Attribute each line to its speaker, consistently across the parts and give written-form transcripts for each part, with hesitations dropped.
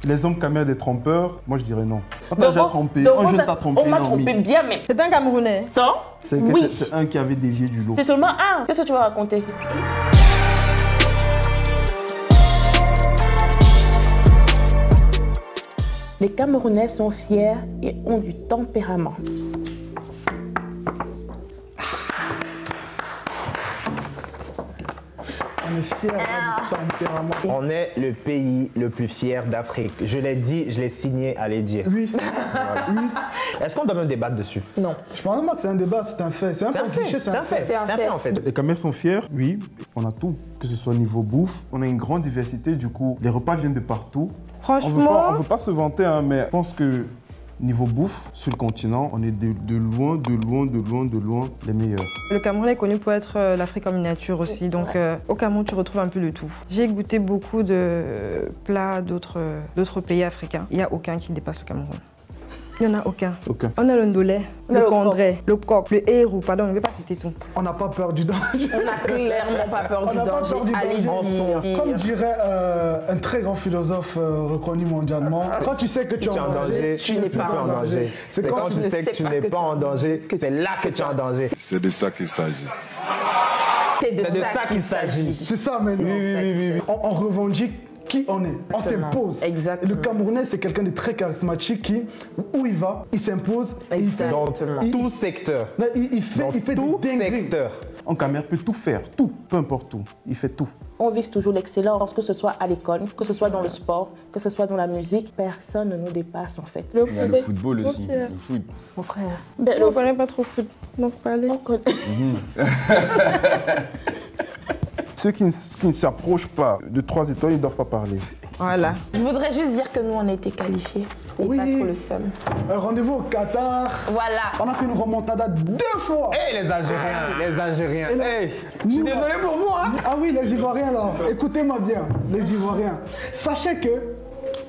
Speaker 1: Les hommes camèrent des trompeurs, moi je dirais non. On t'a déjà trompé, un jeune t'a trompé.
Speaker 2: On m'a trompé bien, mais...
Speaker 3: C'est un Camerounais.
Speaker 2: Ça? Oui.
Speaker 1: C'est un qui avait dévié du lot.
Speaker 2: C'est seulement un. Qu'est-ce que tu vas raconter? Les Camerounais sont fiers et ont du tempérament.
Speaker 4: On est fiers du tempérament.
Speaker 5: On est le pays le plus fier d'Afrique. Je l'ai dit, je l'ai signé, allez dire.
Speaker 4: Oui.
Speaker 5: Voilà.
Speaker 4: Oui.
Speaker 5: Est-ce qu'on doit même débattre dessus?
Speaker 2: Non.
Speaker 4: Je pense pas que c'est un débat, c'est un fait. C'est un peu cliché, c'est un fait.
Speaker 5: C'est un fait en fait.
Speaker 1: Les Camerounais sont fiers, oui, on a tout. Que ce soit au niveau bouffe, on a une grande diversité, du coup, les repas viennent de partout.
Speaker 3: Franchement...
Speaker 1: On ne veut pas se vanter, hein, mais je pense que niveau bouffe, sur le continent, on est de loin les meilleurs.
Speaker 3: Le Cameroun est connu pour être l'Afrique en miniature aussi, donc au Cameroun tu retrouves un peu de tout. J'ai goûté beaucoup de plats d'autres pays africains. Il n'y a aucun qui dépasse le Cameroun. Il n'y en a aucun. On a le ndolé, le condré, le coq, le héros, pardon, je ne vais pas citer tout.
Speaker 4: On n'a pas peur du danger.
Speaker 2: On n'a clairement pas peur du danger. Allez-y.
Speaker 4: Comme dirait un très grand philosophe reconnu mondialement, quand tu sais que tu es en danger,
Speaker 5: tu n'es pas en danger. C'est quand tu sais que tu n'es pas en danger, c'est là que tu es en danger.
Speaker 6: C'est de ça qu'il s'agit.
Speaker 2: C'est de ça qu'il s'agit.
Speaker 4: C'est ça maintenant.
Speaker 5: Oui.
Speaker 4: On revendique qui on est. On s'impose.
Speaker 2: Exactement.
Speaker 4: Le Camerounais, c'est quelqu'un de très charismatique qui, où il va, il s'impose. Il fait
Speaker 5: Dans tout secteur.
Speaker 4: Il fait
Speaker 5: tout
Speaker 4: des dingueries.
Speaker 5: secteur.
Speaker 1: Un Cameroun peut tout faire, tout, peu importe où, il fait tout.
Speaker 2: On vise toujours l'excellence, que ce soit à l'école, que ce soit dans le sport, que ce soit dans la musique. Personne ne nous dépasse en fait.
Speaker 7: Il y a le football aussi. Le foot.
Speaker 2: Mon frère.
Speaker 3: On ne connaît pas trop foot, donc parlez.
Speaker 1: Ceux qui ne s'approchent pas de 3 étoiles, ils ne doivent pas parler.
Speaker 3: Voilà.
Speaker 8: Je voudrais juste dire que nous, on a été qualifiés. Et
Speaker 4: Oui.
Speaker 8: pas trop le seum.
Speaker 4: Un rendez-vous au Qatar.
Speaker 8: Voilà.
Speaker 4: On a fait une remontada 2 fois.
Speaker 5: Hey les Algériens, hey, je suis désolé pour vous hein.
Speaker 4: Ah oui, les Ivoiriens là. Écoutez-moi bien, les Ivoiriens. Sachez que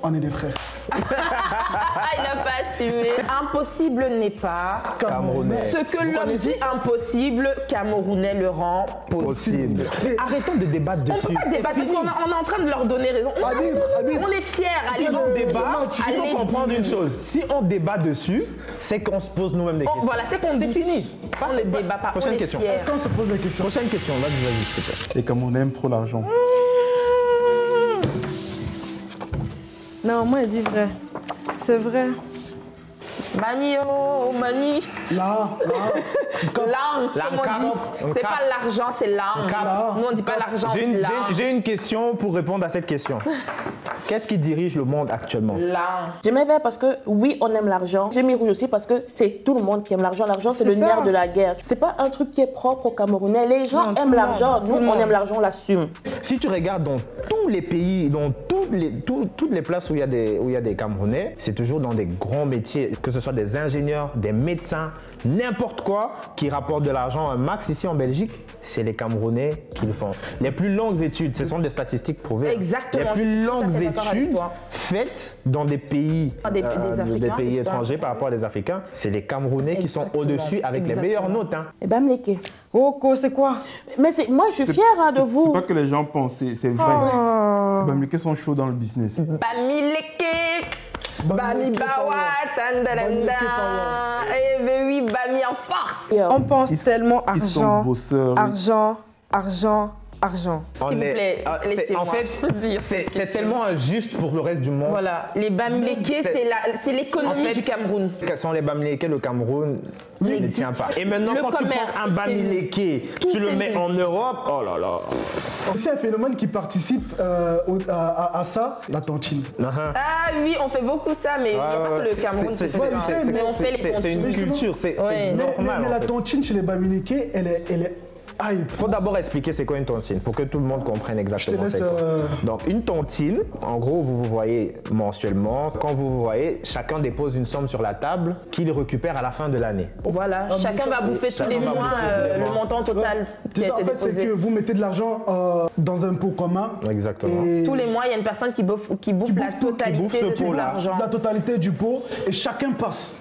Speaker 4: on est des frères.
Speaker 8: Il n'a pas assumé. Impossible n'est pas
Speaker 5: Camerounais.
Speaker 8: Ce que l'homme dit impossible, Camerounais le rend possible.
Speaker 5: Arrêtons de débattre
Speaker 8: On
Speaker 5: dessus.
Speaker 8: peut pas débattre parce qu'on est en train de leur donner raison. On est fiers. Allez,
Speaker 5: On débat, il faut
Speaker 8: allez,
Speaker 5: comprendre une chose. Si on débat dessus, c'est qu'on se pose nous-mêmes des questions.
Speaker 8: Voilà, c'est qu'on
Speaker 5: C'est
Speaker 8: doute.
Speaker 5: fini.
Speaker 8: On ne débat pas.
Speaker 5: Prochaine
Speaker 8: on est
Speaker 5: question.
Speaker 8: fiers.
Speaker 4: Est-ce qu'on se pose la question?
Speaker 5: Prochaine question, vas-y, s'il te plaît.
Speaker 1: Les Camerounais aiment trop l'argent.
Speaker 3: Non, moi, je dis vrai. C'est vrai.
Speaker 8: Mani, oh, mani.
Speaker 4: Là.
Speaker 8: Langue, comme on dit. C'est pas l'argent, c'est langue. Nous, on dit pas l'argent, c'est langue.
Speaker 5: J'ai une question pour répondre à cette question. Qu'est-ce qui dirige le monde actuellement?
Speaker 8: Langue.
Speaker 2: J'ai mis vert parce que oui, on aime l'argent. J'ai mis rouge aussi parce que c'est tout le monde qui aime l'argent. L'argent, c'est le
Speaker 3: ça.
Speaker 2: nerf de la guerre. C'est pas un truc qui est propre aux Camerounais. Les gens
Speaker 3: Non, tout
Speaker 2: aiment
Speaker 3: le
Speaker 2: l'argent.
Speaker 3: monde.
Speaker 2: Nous,
Speaker 3: Tout le
Speaker 2: on
Speaker 3: monde.
Speaker 2: aime l'argent, on l'assume.
Speaker 5: Si tu regardes dans tous les pays, dans toutes les places où il y a des Camerounais, c'est toujours dans des grands métiers, que ce soit des ingénieurs, des médecins, n'importe quoi qui rapporte de l'argent un max ici en Belgique, c'est les Camerounais qui le font. Les plus longues études, ce sont des statistiques prouvées.
Speaker 8: Exactement,
Speaker 5: Les
Speaker 8: je
Speaker 5: plus
Speaker 8: suis tout à
Speaker 5: longues
Speaker 8: fait d'accord avec
Speaker 5: études
Speaker 8: toi.
Speaker 5: faites dans des pays,
Speaker 8: Des Africains,
Speaker 5: étrangers par rapport à des Africains, c'est les Camerounais qui sont au-dessus avec les meilleures notes. Hein.
Speaker 2: Et Bamleke.
Speaker 3: Oko, c'est quoi?
Speaker 2: Mais moi, je suis fière de
Speaker 1: C'est
Speaker 2: vous.
Speaker 1: pas que les gens pensent, c'est vrai.
Speaker 3: Oh.
Speaker 1: Les Bamileke sont chauds dans le business.
Speaker 8: Bamileke. Bami Bawa, Tandalanda. Eh ben oui, Bami en force.
Speaker 3: On pense tellement
Speaker 1: Ils sont
Speaker 3: argent,
Speaker 1: bosseurs.
Speaker 3: argent.
Speaker 8: S'il vous plaît, laissez-moi
Speaker 5: En fait,
Speaker 8: dire
Speaker 5: c'est tellement injuste pour le reste du monde.
Speaker 8: Voilà, les Bamileke, c'est l'économie
Speaker 5: En fait,
Speaker 8: du Cameroun.
Speaker 5: Quels sont les Bamileke? Le Cameroun ne tient pas. Et maintenant,
Speaker 8: Le
Speaker 5: quand tu
Speaker 8: commerce,
Speaker 5: prends un Bamileke, tu le mets en Europe, oh là là.
Speaker 4: Aussi un phénomène qui participe à ça, la tontine.
Speaker 8: Ah oui, on fait beaucoup ça, mais je pense que le Cameroun, c'est mais on fait les
Speaker 5: C'est une
Speaker 8: tontines.
Speaker 5: culture, c'est
Speaker 8: Ouais.
Speaker 5: normal.
Speaker 4: Mais
Speaker 5: en
Speaker 4: la
Speaker 5: fait.
Speaker 4: tontine chez les Bamileke, elle est hype.
Speaker 5: Il faut d'abord expliquer c'est quoi une tontine pour que tout le monde comprenne exactement
Speaker 4: laisse,
Speaker 5: c'est quoi. Donc une tontine, en gros vous voyez mensuellement, quand vous vous voyez, chacun dépose une somme sur la table qu'il récupère à la fin de l'année.
Speaker 8: Voilà, chacun va bouffer tous les mois le montant total qui
Speaker 4: C'est
Speaker 8: a
Speaker 4: ça, en
Speaker 8: été
Speaker 4: fait, c'est
Speaker 8: déposé.
Speaker 4: que vous mettez de l'argent dans un pot commun.
Speaker 5: Exactement.
Speaker 4: Et
Speaker 8: Tous les mois, il y a une personne qui bouffe la totalité de cet argent.
Speaker 4: la totalité du pot et chacun passe.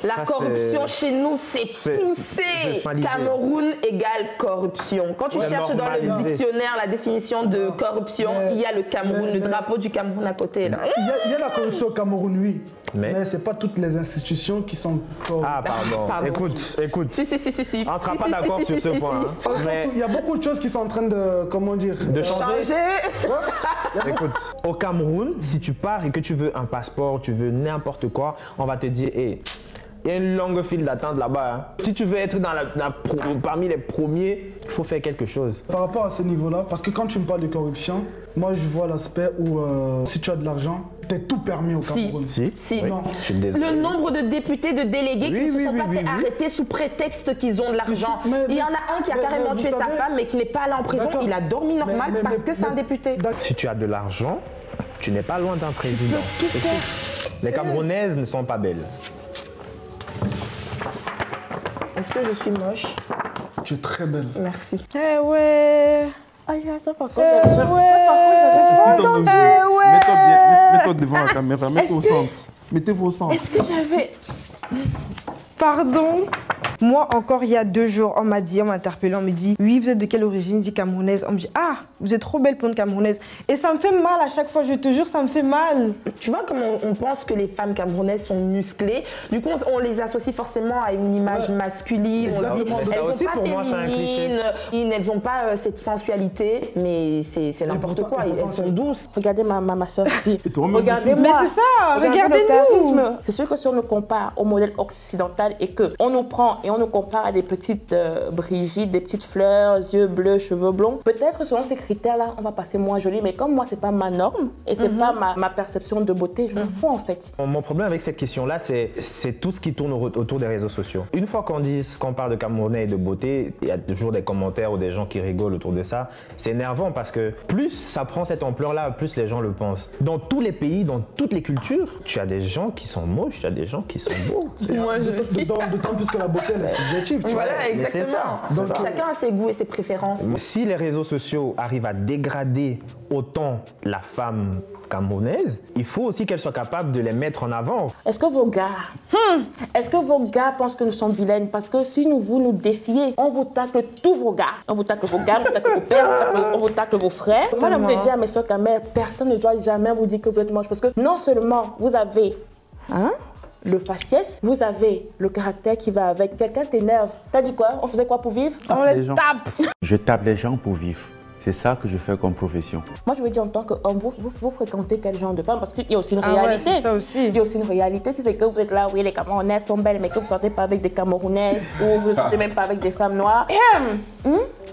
Speaker 8: La corruption chez nous, c'est poussé. Cameroun égale corruption. Quand tu cherches dans le dictionnaire la définition de corruption, il y a le Cameroun, le drapeau du Cameroun à côté.
Speaker 4: Il y a la corruption au Cameroun, oui. Mais ce n'est pas toutes les institutions qui sont corruptes.
Speaker 5: Ah, pardon. Écoute.
Speaker 8: Si.
Speaker 5: On ne sera pas d'accord sur ce point.
Speaker 4: Mais il y a beaucoup de choses qui sont en train de, comment dire,
Speaker 5: de changer. Écoute, au Cameroun, si tu pars et que tu veux un passeport, tu veux n'importe quoi, on va te dire, hey, il y a une longue file d'attente là-bas. Hein. Si tu veux être parmi les premiers, il faut faire quelque chose.
Speaker 4: Par rapport à ce niveau-là, parce que quand tu me parles de corruption, moi je vois l'aspect où si tu as de l'argent, t'es tout permis au Cameroun.
Speaker 8: Si.
Speaker 5: Oui.
Speaker 8: Non.
Speaker 5: Je suis désolé.
Speaker 8: Le nombre de députés, de délégués qui ne se sont pas fait arrêter sous prétexte qu'ils ont de l'argent. Il y en a un qui a carrément tué sa femme mais qui n'est pas allé en prison. Il a dormi normal parce que c'est un député.
Speaker 5: Si tu as de l'argent, tu n'es pas loin d'un président. Les Camerounaises ne sont pas belles.
Speaker 8: Est-ce que je suis moche?
Speaker 4: Tu es très belle.
Speaker 8: Merci.
Speaker 3: Eh ouais.
Speaker 2: Ça par contre,
Speaker 1: Mets-toi devant la caméra, mets-toi au centre. Mettez-vous au centre.
Speaker 2: Est-ce que j'avais...
Speaker 3: Pardon? Moi, encore il y a 2 jours, on m'a interpellé, on me dit, oui, vous êtes de quelle origine? Je dis camerounaise. On me dit, ah, vous êtes trop belle pour une camerounaise. Et ça me fait mal à chaque fois, je te jure, ça me fait mal.
Speaker 8: Tu vois comment on pense que les femmes camerounaises sont musclées. Du coup, on les associe forcément à une image masculine. On dit, elles sont pas féminines, elles n'ont pas cette sensualité, mais c'est n'importe quoi, elles sont douces.
Speaker 2: Regardez ma soeur ici.
Speaker 3: Regardez-moi. Mais c'est ça, regardez-nous.
Speaker 2: C'est sûr que si on nous compare au modèle occidental et qu'on nous prend et on nous compare à des petites Brigitte, des petites fleurs, yeux bleus, cheveux blonds, peut-être selon ces critères-là, on va passer moins jolie. Mais comme moi, c'est pas ma norme et c'est pas ma perception de beauté, je m'en fous en fait.
Speaker 5: Mon problème avec cette question-là, c'est tout ce qui tourne autour des réseaux sociaux. Une fois qu'on parle de Camerounais et de beauté, il y a toujours des commentaires ou des gens qui rigolent autour de ça. C'est énervant parce que plus ça prend cette ampleur-là, plus les gens le pensent. Dans tous les pays, dans toutes les cultures, tu as des gens qui sont moches, tu as des gens qui sont beaux.
Speaker 4: D'autant plus que la beauté, elle est subjective.
Speaker 8: Voilà, exactement. Ça. Donc, chacun a ses goûts et ses préférences.
Speaker 5: Si les réseaux sociaux arrivent à dégrader autant la femme camerounaise, il faut aussi qu'elle soit capable de les mettre en avant.
Speaker 2: Est-ce que vos gars pensent que nous sommes vilaines? Parce que si vous nous défiez, on vous tacle tous vos gars. On vous tacle vos gars, on vous tacle vos pères, on vous tacle vos frères. Moi, je voulais dire à mes soeurs qu'à mère, personne ne doit jamais vous dire que vous êtes moche. Parce que non seulement vous avez le faciès, vous avez le caractère qui va avec. Quelqu'un t'énerve. T'as dit quoi? On faisait quoi pour vivre? On les tape.
Speaker 6: Je tape les gens pour vivre. C'est ça que je fais comme profession. Moi,
Speaker 2: je veux dire en tant qu'homme, vous fréquentez quel genre de femme? Parce qu'il y a aussi une réalité.
Speaker 3: Ouais, ça aussi.
Speaker 2: Il y a aussi une réalité. Si c'est que vous êtes là, oui, les Camerounaises sont belles, mais que vous ne sortez pas avec des Camerounaises ou vous ne sortez même pas avec des femmes noires.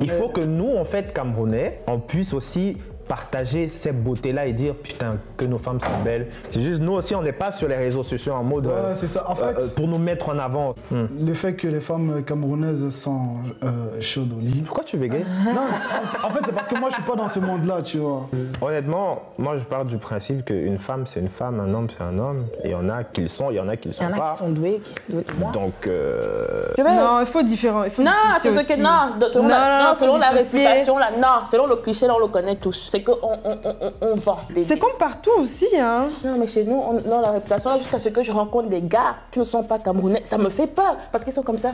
Speaker 5: Il faut que nous, en fait, Camerounais, on puisse aussi partager cette beauté-là et dire putain que nos femmes sont belles. C'est juste nous aussi on n'est pas sur les réseaux sociaux en mode
Speaker 4: c'est ça. En fait,
Speaker 5: pour nous mettre en avant.
Speaker 4: Le fait que les femmes camerounaises sont chaudes au lit.
Speaker 5: Pourquoi tu bégayes?
Speaker 4: Non, en fait c'est parce que moi je suis pas dans ce monde-là, tu vois.
Speaker 5: Honnêtement, moi je pars du principe qu'une femme c'est une femme, un homme c'est un homme. Et il y en a qui le sont, il y en a qui le sont pas.
Speaker 8: Il y en a qui sont doués, d'autres moins.
Speaker 5: Donc
Speaker 3: non, il faut différent.
Speaker 2: Non, c'est ce que selon la réputation là, non, selon le cliché là on le connaît tous. C'est qu'on vend.
Speaker 3: C'est comme partout aussi, hein.
Speaker 2: Non, mais chez nous, dans la réputation, jusqu'à ce que je rencontre des gars qui ne sont pas camerounais, ça me fait peur parce qu'ils sont comme ça.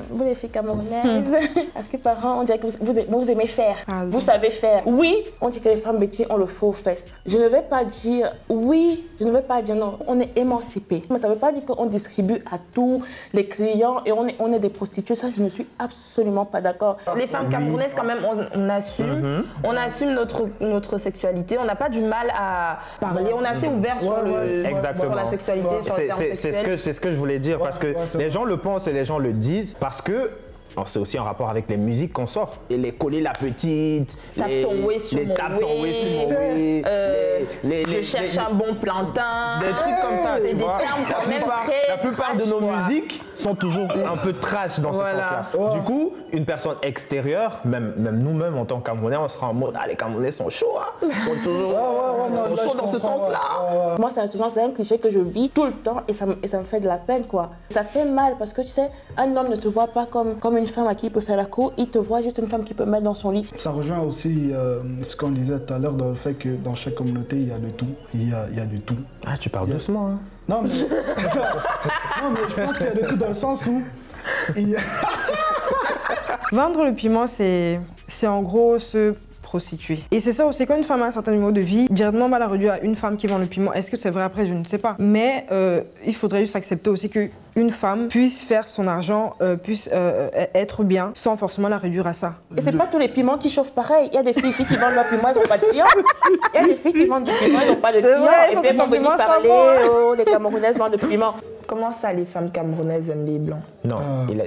Speaker 2: Vous les filles camerounaises, parce que parents, on dirait que vous aimez faire, vous savez faire. Oui, on dit que les femmes métiers ont le faux aux fesses. Je ne vais pas dire oui, je ne vais pas dire non. On est émancipés. Mais ça ne veut pas dire qu'on distribue à tous les clients et on est des prostituées. Ça, je ne suis absolument pas d'accord.
Speaker 8: Les femmes camerounaises, quand même, on assume. On assume notre sexualité. On n'a pas du mal à parler. On est assez ouvert sur la sexualité, sur le terme sexuel.
Speaker 5: C'est ce que je voulais dire parce que les gens le pensent et les gens le disent parce que c'est aussi en rapport avec les musiques qu'on sort. Et les coller la petite,
Speaker 8: les tape ton way sur mon way, je cherche un bon plantain.
Speaker 5: Des trucs comme ça.
Speaker 8: C'est des termes quand même très
Speaker 5: La plupart de nos musiques sont toujours un peu trash dans ce sens-là. Du coup, une personne extérieure, même nous-mêmes en tant que Camerounais, on sera en mode les Camerounais sont chauds, hein. Ils sont toujours ils sont chauds dans ce sens-là.
Speaker 2: Moi, c'est un cliché que je vis tout le temps et ça me fait de la peine, quoi. Ça fait mal parce que tu sais, un homme ne te voit pas comme une femme à qui il peut faire la cour, il te voit juste une femme qui peut mettre dans son lit.
Speaker 4: Ça rejoint aussi ce qu'on disait tout à l'heure dans le fait que dans chaque communauté, il y a de tout. Il y a de tout.
Speaker 5: Ah, tu parles doucement, hein.
Speaker 4: Non, mais... non, mais je pense qu'il y a de tout dans le sens où...
Speaker 3: Vendre le piment, c'est en gros se prostituer. Et c'est ça aussi, quand une femme a un certain niveau de vie, directement on va la réduire à une femme qui vend le piment. Est-ce que c'est vrai après? Je ne sais pas. Mais il faudrait juste accepter aussi qu'une femme puisse faire son argent, puisse être bien, sans forcément la réduire à ça.
Speaker 2: Et c'est pas tous les piments qui chauffent pareil. Il y a des filles ici qui vendent leur piment, elles n'ont pas de clients. Il y a des filles qui vendent du piment, elles n'ont pas de clients.
Speaker 3: Vrai,
Speaker 2: et puis elles vont venir parler, oh, les Camerounaises vendent du piment.
Speaker 8: Comment ça, les femmes camerounaises aiment les blancs?
Speaker 5: Non,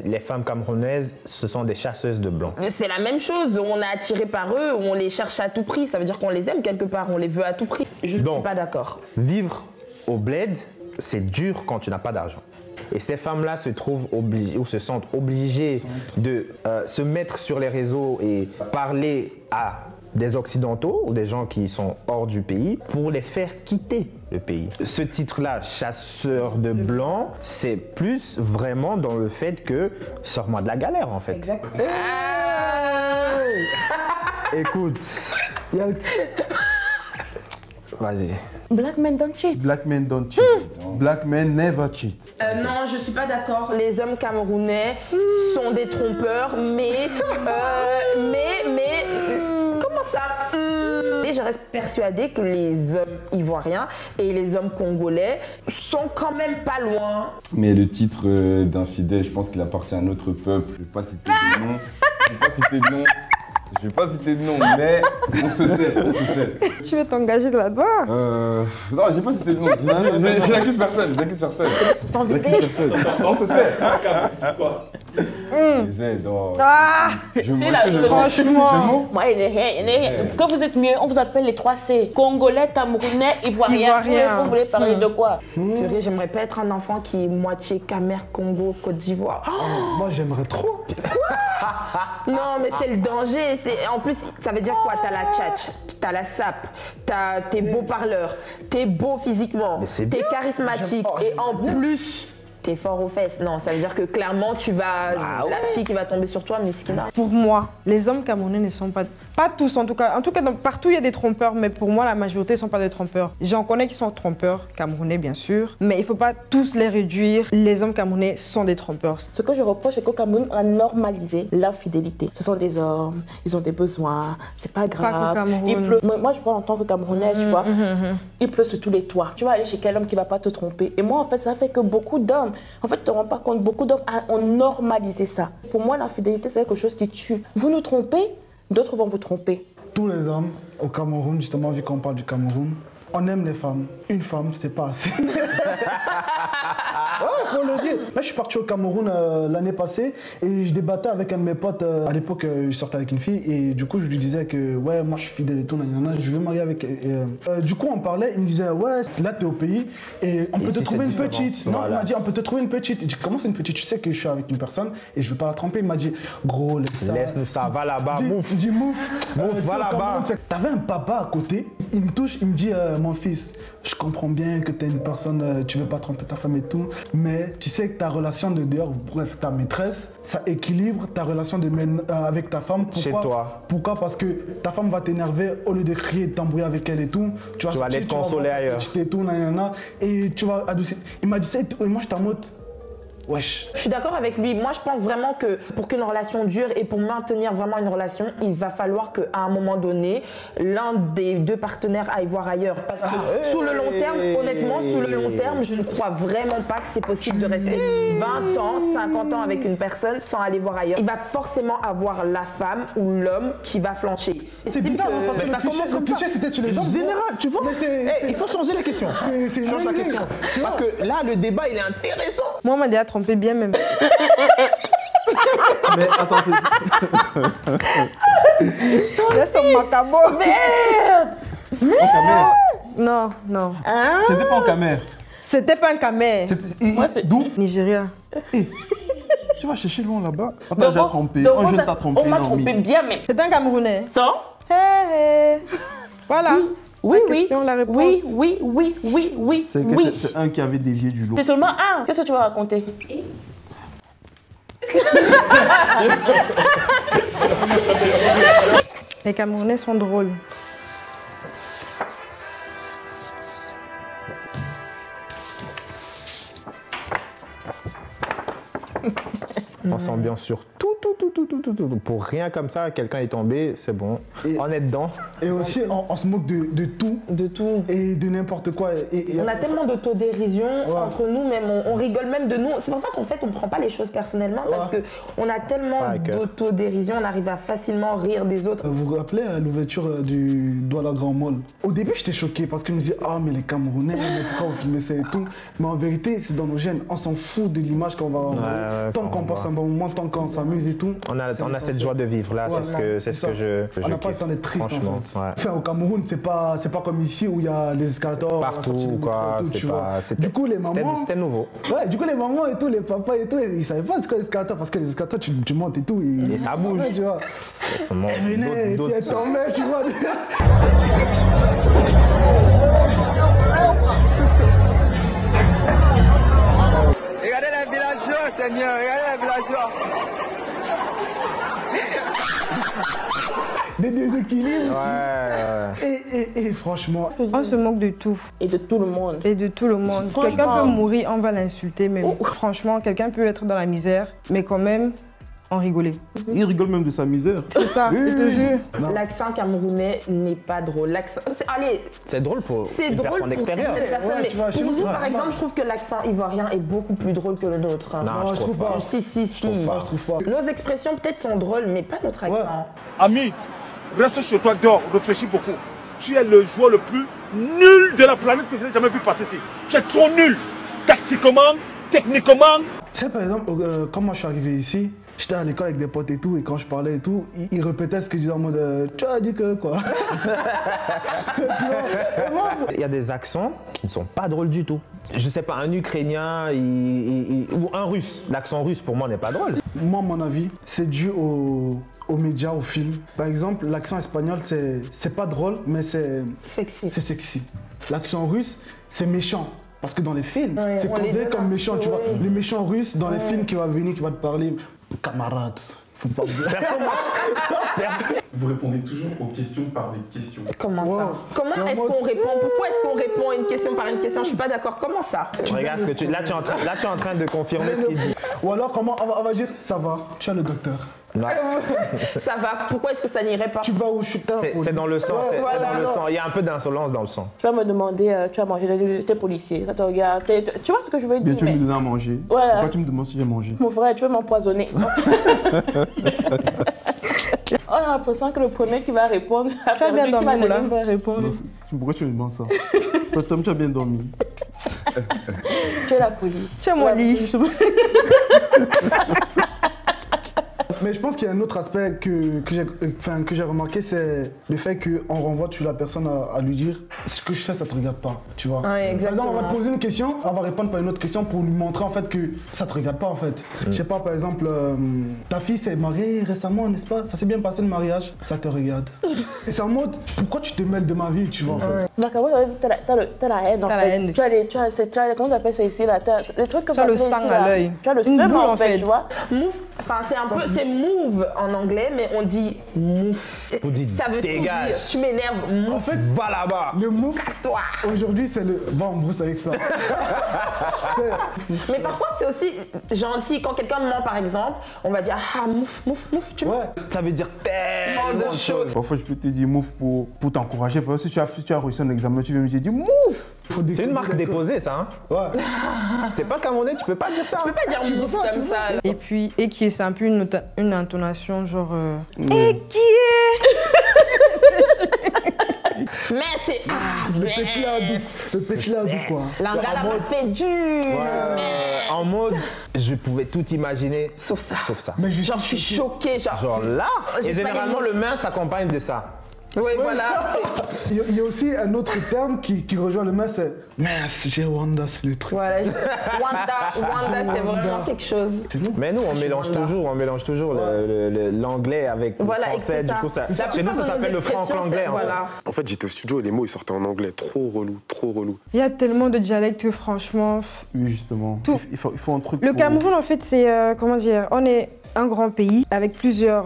Speaker 5: les femmes camerounaises, ce sont des chasseuses de blancs.
Speaker 8: C'est la même chose, on est attiré par eux, on les cherche à tout prix, ça veut dire qu'on les aime quelque part, on les veut à tout prix. Je ne suis pas d'accord.
Speaker 5: Vivre au bled, c'est dur quand tu n'as pas d'argent. Et ces femmes-là se trouvent obligées ou se sentent obligées de se mettre sur les réseaux et parler à des Occidentaux ou des gens qui sont hors du pays pour les faire quitter le pays. Ce titre-là, chasseur de blancs, c'est plus vraiment dans le fait que sors-moi de la galère en fait.
Speaker 8: Exactement.
Speaker 5: Écoute, vas-y.
Speaker 2: Black men don't cheat.
Speaker 1: Black men don't cheat. Black men never cheat.
Speaker 8: Non, je suis pas d'accord. Les hommes camerounais sont des trompeurs, mais comment ça? Et je reste persuadée que les hommes ivoiriens et les hommes congolais sont quand même pas loin.
Speaker 7: Mais le titre d'infidèle, je pense qu'il appartient à notre peuple. Je vais pas citer de nom. Je vais pas citer de nom, mais on se sait.
Speaker 3: Tu veux t'engager de là-dedans?
Speaker 7: Non, j'ai pas cité de nom. J'accuse personne,
Speaker 2: C'est sans viser.
Speaker 7: On se sait. Les aides,
Speaker 3: Franchement.
Speaker 2: Moi, il n'est rien. Quand vous êtes mieux, on vous appelle les 3 C. Congolais, Camerounais, Ivoiriens. Vous voulez parler de quoi?
Speaker 8: Purée, j'aimerais pas être un enfant qui est moitié Camer, Congo, Côte d'Ivoire.
Speaker 4: Moi, j'aimerais trop.
Speaker 8: Non, mais c'est le danger. En plus, ça veut dire quoi? T'as la tchatch, t'as la sape, t'es beau parleur, t'es beau physiquement, t'es charismatique et en plus, t'es fort aux fesses. Non, ça veut dire que clairement, tu vas... La fille qui va tomber sur toi, miskina.
Speaker 3: Pour moi, les hommes camerounais ne sont pas tous en tout cas. En tout cas, partout il y a des trompeurs, mais pour moi, la majorité ne sont pas des trompeurs. J'en connais qui sont trompeurs, camerounais bien sûr, mais il ne faut pas tous les réduire. Les hommes camerounais sont des trompeurs.
Speaker 2: Ce que je reproche, c'est qu'au Cameroun, on a normalisé l'infidélité. Ce sont des hommes, ils ont des besoins, c'est pas grave.
Speaker 3: Pas qu'au Cameroun.
Speaker 2: Il pleut. Moi, je parle en tant que Camerounais, tu vois. Il pleut sur tous les toits. Tu vas aller chez quel homme qui va pas te tromper? Et moi, en fait, ça fait que beaucoup d'hommes, en fait, tu te rends pas compte, beaucoup d'hommes ont normalisé ça. Pour moi, l'infidélité, c'est quelque chose qui tue. Vous nous trompez, d'autres vont vous tromper.
Speaker 4: Tous les hommes au Cameroun, justement, vu qu'on parle du Cameroun, on aime les femmes. Une femme, c'est pas assez. Ouais, faut le dire. Là, je suis parti au Cameroun l'année passée et je débattais avec un de mes potes. À l'époque, je sortais avec une fille et du coup, je lui disais que ouais, moi, je suis fidèle et tout, je veux marier avec. Du coup, on parlait, il me disait ouais, là, t'es au pays et on peut te trouver une petite. Non, il m'a dit on peut te trouver une petite. Il dit comment c'est une petite? Tu sais que je suis avec une personne et je veux pas la tromper. Il m'a dit gros,
Speaker 5: laisse-nous ça, va là-bas, mouf.
Speaker 4: Dis mouf,
Speaker 5: va là-bas.
Speaker 4: T'avais un papa à côté, il me touche, il me dit mon fils, je comprends bien que t'es une personne, tu veux pas tromper ta femme et tout, mais tu sais que ta relation de dehors, bref, ta maîtresse, ça équilibre ta relation avec ta femme. Pourquoi?
Speaker 5: Chez toi.
Speaker 4: Pourquoi? Parce que ta femme va t'énerver, au lieu de crier et de t'embrouiller avec elle et tout,
Speaker 5: tu vas aller te consoler ailleurs.
Speaker 4: Et tu vas adoucir. Il m'a dit ça et moi je t'en mode. Wesh.
Speaker 8: Je suis d'accord avec lui. Moi, je pense vraiment que pour qu'une relation dure et pour maintenir vraiment une relation, il va falloir qu'à un moment donné, l'un des deux partenaires aille voir ailleurs. Parce que sous le long terme, honnêtement, sous le long terme, je ne crois vraiment pas que c'est possible de rester 20 ans, 50 ans avec une personne sans aller voir ailleurs. Il va forcément avoir la femme ou l'homme qui va flancher.
Speaker 4: C'est bizarre parce que le cliché c'était sur les hommes.
Speaker 5: Général, tu vois, il faut changer la question. Change la question. Parce que là, le débat, il est intéressant.
Speaker 3: Moi, on m'a déjà trompé bien même.
Speaker 1: Mais attends,
Speaker 3: Laisse son macabo.
Speaker 2: Merde!
Speaker 3: Non, non.
Speaker 2: Hein?
Speaker 1: c'était pas en Camer.
Speaker 3: C'était pas un Camer.
Speaker 1: D'où?
Speaker 3: Nigeria.
Speaker 1: Tu tu vas chercher loin là-bas. On t'a déjà trompé. Un jeune t'a trompé.
Speaker 2: On m'a trompé bien, mais.
Speaker 3: C'est un Camerounais.
Speaker 2: Ça?
Speaker 3: Voilà.
Speaker 2: Oui,
Speaker 3: la question, la réponse.
Speaker 2: Oui.
Speaker 1: C'est un qui avait dévié du lot.
Speaker 2: C'est seulement un. Qu'est-ce que tu vas raconter?
Speaker 3: Les Camerounais sont drôles.
Speaker 5: On s'ambiance sur tout. Pour rien comme ça, quelqu'un est tombé, c'est bon. On est dedans.
Speaker 4: Et aussi, on se moque de tout.
Speaker 8: De tout.
Speaker 4: Et de n'importe quoi.
Speaker 8: On a tellement d'autodérision entre nous, même on rigole même de nous. C'est pour ça qu'en fait, on ne prend pas les choses personnellement, parce qu'on a tellement d'autodérision, on arrive à facilement rire des autres.
Speaker 4: Vous vous rappelez l'ouverture du Douala Grand Mall? Au début, j'étais choqué parce que je me disais, ah, mais les Camerounais, mais pourquoi vous filmez ça et tout? Mais en vérité, c'est dans nos gènes. On s'en fout de l'image qu'on va avoir. Tant qu'on passe un bon moment, tant qu'on s'amuse et tout.
Speaker 5: On a cette joie de vivre là, c'est ce que je
Speaker 4: on n'a pas le temps d'être triste,
Speaker 5: franchement.
Speaker 4: Enfin, au Cameroun, c'est pas comme ici où il y a les escalators
Speaker 5: partout, quoi.
Speaker 4: Du coup, les mamans.
Speaker 5: C'était nouveau.
Speaker 4: Ouais, du coup, les mamans et tout, les papas et tout, ils savaient pas ce qu'est l'escalator parce que les escalators, tu montes et tout.
Speaker 5: Et ça bouge.
Speaker 4: Tu vois.
Speaker 5: Elle
Speaker 4: venait et puis elle tombait, tu vois.
Speaker 9: Regardez les villageois, Seigneur, regardez les villageois.
Speaker 4: Des déséquilibres.
Speaker 5: Ouais.
Speaker 4: Et franchement.
Speaker 3: On se moque de tout.
Speaker 2: Et de tout le monde.
Speaker 3: Et de tout le monde. Quelqu'un peut mourir, on va l'insulter, mais franchement, quelqu'un peut être dans la misère, mais quand même, en rigoler.
Speaker 1: Il rigole même de sa misère.
Speaker 3: C'est ça, je te jure.
Speaker 8: L'accent camerounais n'est pas drôle.
Speaker 5: C'est drôle pour une personne extérieure.
Speaker 8: Pour nous, par exemple, je trouve que l'accent ivoirien est beaucoup plus drôle que le nôtre.
Speaker 4: Non, je trouve pas.
Speaker 8: Si.
Speaker 4: Je trouve pas.
Speaker 8: Nos expressions peut-être sont drôles, mais pas notre accent.
Speaker 10: Ami, reste chez toi, dors, réfléchis beaucoup. Tu es le joueur le plus nul de la planète que j'ai jamais vu passer ici. Tu es trop nul. Tactiquement, techniquement.
Speaker 4: Tu sais, par exemple, quand moi je suis arrivé ici, j'étais à l'école avec des potes et tout, et quand je parlais et tout, ils répétaient ce que je disais en mode tu as dit que quoi.
Speaker 5: Il y a des accents qui ne sont pas drôles du tout. Je sais pas, un Ukrainien ou un Russe. L'accent russe pour moi n'est pas drôle.
Speaker 4: Moi, à mon avis, c'est dû aux médias, aux films. Par exemple, l'accent espagnol, c'est pas drôle, mais c'est sexy. L'accent russe, c'est méchant. Parce que dans les films, c'est considéré comme méchant, tu vois. Les méchants russes, dans les films qui vont venir, qui vont te parler, camarades, faut pas
Speaker 11: Vous répondez toujours aux questions par des questions.
Speaker 8: Comment ça? Comment est-ce qu'on répond? Pourquoi est-ce qu'on répond à une question par une question? Je suis pas d'accord. Comment ça?
Speaker 5: Regarde ce que tu es en train de confirmer ce qu'il dit.
Speaker 4: Ou alors, comment on va dire, ça va, tu as le docteur.
Speaker 8: Ça va, pourquoi est-ce que ça n'irait pas?
Speaker 4: Tu vas où je suis.
Speaker 5: C'est dans le sang, c'est dans le sang. Il y a un peu d'insolence dans le sang.
Speaker 2: Tu vas me demander, tu as mangé, t'es policier, ça te regarde, tu vois ce que je veux dire?
Speaker 1: Bien, tu veux me donner à manger.
Speaker 2: Voilà.
Speaker 1: Pourquoi tu me demandes si j'ai mangé?
Speaker 2: Mon frère, tu veux m'empoisonner. On a l'impression que le premier qui va répondre,
Speaker 3: tu as bien dormi, là.
Speaker 2: Va répondre.
Speaker 1: Pourquoi tu me demandes ça? Tom, tu as bien dormi.
Speaker 2: Tu es la police.
Speaker 3: Tu es mon lit.
Speaker 4: Mais je pense qu'il y a un autre aspect que j'ai remarqué, c'est le fait qu'on renvoie toujours la personne à lui dire ce que je fais, ça te regarde pas, tu vois.
Speaker 8: Ouais, exactement.
Speaker 4: On va te poser une question, on va répondre par une autre question pour lui montrer en fait que ça te regarde pas en fait. Je sais pas, par exemple, ta fille s'est mariée récemment, n'est-ce pas? Ça s'est bien passé le mariage, ça te regarde. Et c'est en mode, pourquoi tu te mêles de ma vie, tu vois en fait.
Speaker 2: D'accord, t'as la haine en fait. Tu as comment on appelle ça ici là? Des trucs comme ça.
Speaker 3: Tu as le sang à l'œil.
Speaker 2: Tu as le seum en fait, tu vois.
Speaker 8: C'est move en anglais, mais on dit mouf. Ça veut tout dire. Tu m'énerves, mouf.
Speaker 4: En fait,
Speaker 5: va là-bas.
Speaker 4: Le mouf,
Speaker 8: casse-toi.
Speaker 4: Aujourd'hui, c'est le va en brousse avec ça.
Speaker 8: Mais parfois, c'est aussi gentil. Quand quelqu'un ment, par exemple, on va dire ah, mouf, mouf, mouf. Tu vois.
Speaker 5: Ça veut dire tellement de choses.
Speaker 1: Parfois, je peux te dire mouf pour t'encourager. Parce que si tu as réussi un examen, tu viens me dire mouf.
Speaker 5: C'est une marque déposée, ça. Hein? Ouais. Si t'es pas camerounais, tu peux pas dire ça.
Speaker 8: Tu peux pas dire mouf comme ça.
Speaker 3: Et puis, et qui est, c'est un peu une intonation genre. Et qui est?
Speaker 8: Mais c'est.
Speaker 4: Le petit ladou, quoi.
Speaker 8: L'angala m'a fait dur.
Speaker 5: En mode, je pouvais tout imaginer.
Speaker 8: Sauf ça.
Speaker 5: Sauf ça.
Speaker 4: Mais
Speaker 8: genre, je suis choquée.
Speaker 5: Genre là. Et généralement, le main s'accompagne de ça.
Speaker 8: Oui, voilà.
Speaker 4: Il y a aussi un autre terme qui rejoint le mince, c'est mince, j'ai Wanda, c'est le truc.
Speaker 8: Voilà, Wanda, c'est vraiment quelque chose.
Speaker 5: Mais nous, on mélange toujours l'anglais avec le français. Du coup, chez nous, ça s'appelle le franc-anglais.
Speaker 12: Voilà. En fait, j'étais au studio et les mots, ils sortaient en anglais. Trop relou, trop relou.
Speaker 3: Il y a tellement de dialectes que franchement...
Speaker 1: Oui, justement. Il faut un truc
Speaker 3: Le Cameroun, en fait, c'est... comment dire, on est un grand pays avec plusieurs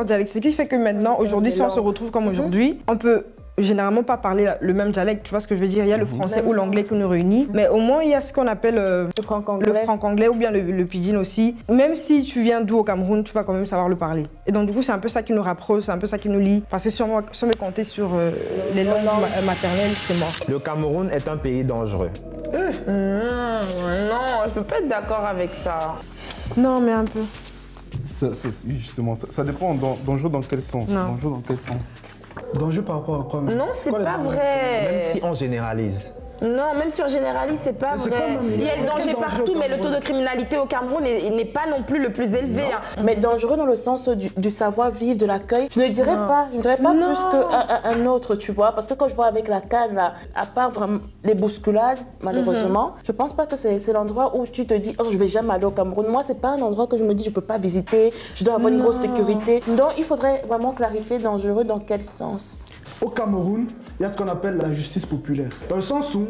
Speaker 3: dialectes. Ce qui fait que maintenant, aujourd'hui, si on se retrouve comme aujourd'hui, on peut généralement pas parler le même dialecte, tu vois ce que je veux dire. Il y a le français ou l'anglais qui nous réunit, mais au moins il y a ce qu'on appelle le franc-anglais ou bien le pidgin aussi. Même si tu viens d'où au Cameroun, tu vas quand même savoir le parler. Et donc du coup c'est un peu ça qui nous rapproche, c'est un peu ça qui nous lie. Parce que si on veut compter sur les langues maternelles, c'est mort.
Speaker 5: Le Cameroun est un pays dangereux.
Speaker 8: Non, je peux pas être d'accord avec ça.
Speaker 3: Non, mais un peu.
Speaker 1: Justement, ça dépend. Dangereux dans quel sens? Dangereux dans quel sens?
Speaker 4: Dangereux par rapport à quoi?
Speaker 8: Non, c'est pas vrai.
Speaker 5: Même si on généralise.
Speaker 8: Non, même si on généralise, c'est pas vrai. Il y a le danger partout, mais le taux de criminalité au Cameroun n'est pas non plus le plus élevé. Hein.
Speaker 2: Mais dangereux dans le sens du savoir-vivre, de l'accueil. Je ne dirais pas plus qu'un autre, tu vois. Parce que quand je vois avec la canne, là, à part vraiment les bousculades, malheureusement, je pense pas que c'est l'endroit où tu te dis, oh, je vais jamais aller au Cameroun. Moi, c'est pas un endroit que je me dis, je peux pas visiter, je dois avoir une grosse sécurité. Donc, il faudrait vraiment clarifier dangereux dans quel sens.
Speaker 4: Au Cameroun, il y a ce qu'on appelle la justice populaire. Dans le sens où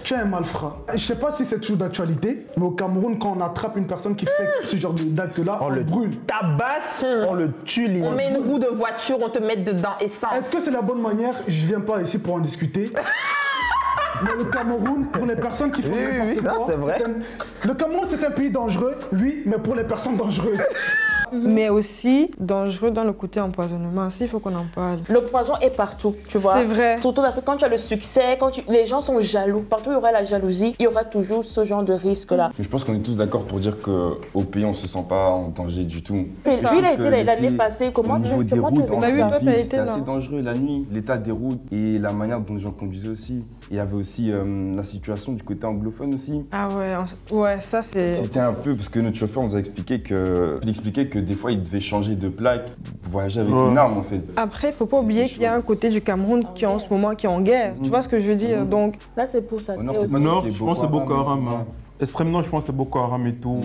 Speaker 4: tu es un malfrat. Je ne sais pas si c'est toujours d'actualité, mais au Cameroun, quand on attrape une personne qui fait ce genre d'acte-là, on le brûle.
Speaker 5: Tabasse, on le tue.
Speaker 8: On met une roue de voiture, on te met dedans essence.
Speaker 4: Est-ce que c'est la bonne manière? Je ne viens pas ici pour en discuter. Mais le Cameroun, pour les personnes qui font n'importe quoi,
Speaker 5: c'est vrai.
Speaker 4: Le Cameroun, c'est un pays dangereux, oui, mais pour les personnes dangereuses.
Speaker 3: Mais aussi dangereux dans le côté empoisonnement. Il faut qu'on en parle.
Speaker 2: Le poison est partout, tu vois.
Speaker 3: C'est vrai.
Speaker 2: Surtout quand tu as le succès, les gens sont jaloux. Partout où il y aura la jalousie, il y aura toujours ce genre de risque-là.
Speaker 7: Mais je pense qu'on est tous d'accord pour dire qu'au pays, on ne se sent pas en danger du tout.
Speaker 2: Lui, il a été l'année passée. Comment tu
Speaker 7: des routes,
Speaker 3: c'était
Speaker 7: assez dangereux la nuit. L'état des routes et la manière dont les gens conduisaient aussi. Il y avait aussi la situation du côté anglophone aussi.
Speaker 3: Ah ouais, ça c'est...
Speaker 7: C'était un peu, parce que notre chauffeur nous a expliqué que des fois, il devait changer de plaque, voyager avec une arme en fait.
Speaker 3: Après, il ne faut pas oublier qu'il y a un côté du Cameroun qui en ce moment qui est en guerre. Tu vois ce que je veux dire? Donc
Speaker 2: là, c'est pour ça.
Speaker 1: Je pense que c'est Boko Haram. Extrêmement, je pense que c'est Boko Haram et tout.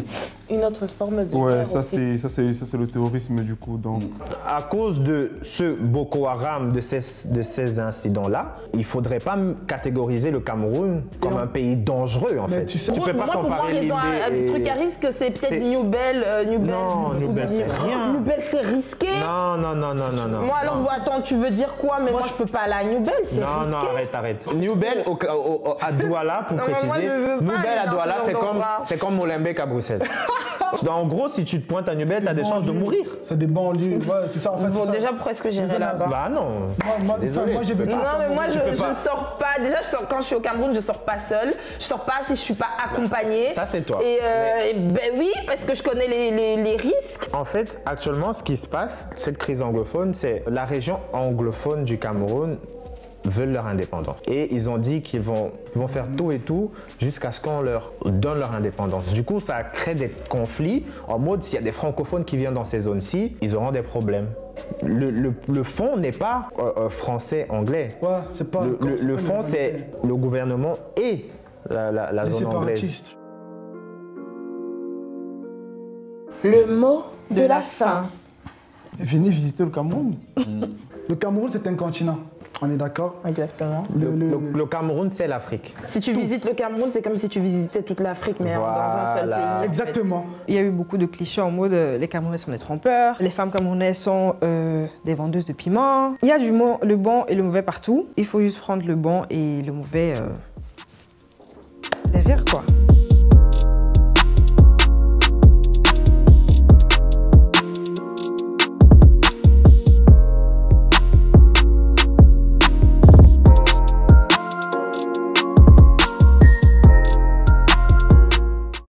Speaker 2: Une autre forme de
Speaker 1: ouais, ça c'est le terrorisme du coup. Donc.
Speaker 5: À cause de ce Boko Haram, de ces incidents-là, il ne faudrait pas catégoriser le Cameroun comme un pays dangereux en fait.
Speaker 8: Tu peux pas comparer l'île un truc à risque, c'est peut-être Newbel.
Speaker 5: Non, Newbel c'est rien.
Speaker 8: Newbel c'est risqué.
Speaker 5: Non.
Speaker 8: Moi alors, attends, tu veux dire quoi? Mais moi je peux pas aller à Newbel, c'est risqué.
Speaker 5: Non, arrête. Newbel à Douala pour préciser. Newbel à Douala, c'est comme Molenbeek à Bruxelles. En gros, si tu te pointes à Newbel, tu as des chances de mourir.
Speaker 4: C'est des banlieues, c'est ça en fait.
Speaker 8: Bon, déjà, pourquoi est-ce que j'irai là-bas?
Speaker 5: Bah non. Désolé.
Speaker 4: Moi,
Speaker 8: je sors pas. Déjà, quand je suis au Cameroun, je sors pas seule. Je sors pas si je suis pas accompagnée.
Speaker 5: Ça, c'est toi.
Speaker 8: Et ben oui, parce que je connais les risques.
Speaker 5: En fait, actuellement, ce qui se passe, cette crise anglophone, c'est la région anglophone du Cameroun veulent leur indépendance. Et ils ont dit qu'ils vont faire tout et tout jusqu'à ce qu'on leur donne leur indépendance. Du coup, ça crée des conflits en mode s'il y a des francophones qui viennent dans ces zones-ci, ils auront des problèmes. Le fond n'est pas français-anglais.
Speaker 4: Ouais, c'est pas...
Speaker 5: Le fond, c'est le gouvernement et la zone anglaise.
Speaker 2: Le mot de la fin.
Speaker 1: Venez visiter le Cameroun.
Speaker 4: Le Cameroun, c'est un continent. On est d'accord?
Speaker 8: Exactement.
Speaker 5: Le Cameroun, c'est l'Afrique.
Speaker 8: Si tu visites le Cameroun, c'est comme si tu visitais toute l'Afrique, mais dans un seul pays.
Speaker 4: Exactement.
Speaker 3: Il y a eu beaucoup de clichés en mode les Camerounais sont des trompeurs, les femmes camerounaises sont des vendeuses de piments. Il y a le bon et le mauvais partout. Il faut juste prendre le bon et le mauvais derrière, quoi.